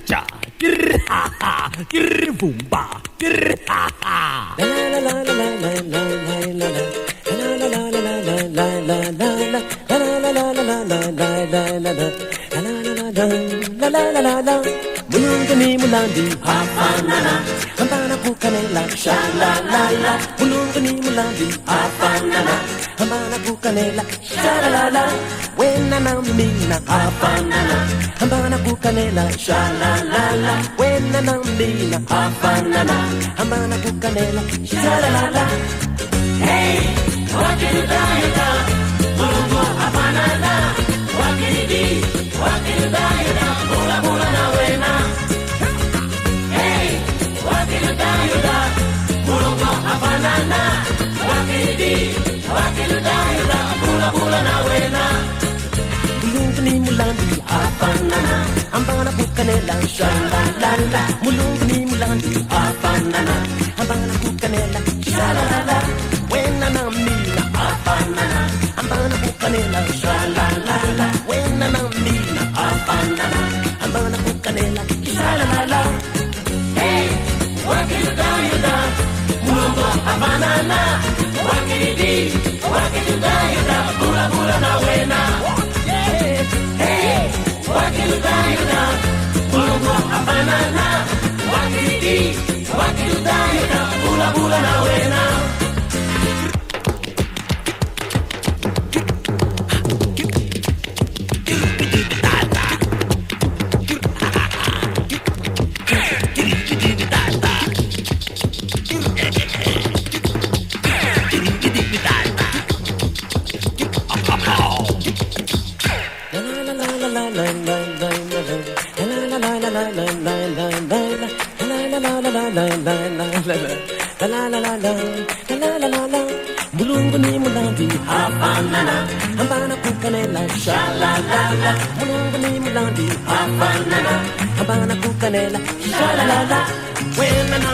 cha, ha ha, boom ba, ha ha. La la la la la la la la la. La la la la la la la la la. La la la la la la la la la la. La la la la la. Mulungu ni mulandi, hafanana. Hambana kukanela, sha la la la. Mulungu ni mulandi, hafanana. Hambana kukanela, sha la la la. Wena na mina, hafanana. Hambana kukanela, sha la la la. Wena na mina, hafanana. Hambana kukanela, sha la la la. Hey, wakidayuda, mulungu hafanana. Wakidi, wakidayuda, mula mula na wena. Hey, wakidayuda, mulungu hafanana. Wakidi, wakidayuda, mula mula na wena. Mulungu ni mulandi hafanana. Hambana kukanela, sha la la la. Mulungu ni mulandi hafanana. Hambana kukanela, sha la la la. Wena na mina hafanana. Hambana kukanela, sha la la la. Wena na mina hafanana. Hambana kukanela, sha la la la. Hey, wakidayuda, mulungu hafanana. Wakidi, wakidayuda, mula mula na wena. Hey, wakidayuda, mulungu hafanana. Wakidi, wakidayuda, mula mula na wena. Mulungu ni mulandi hafanana. Hambana kukanela, sha la la la. Mulungu ni mulandi hafanana. Hambana kukanela, sha la la la. Wena na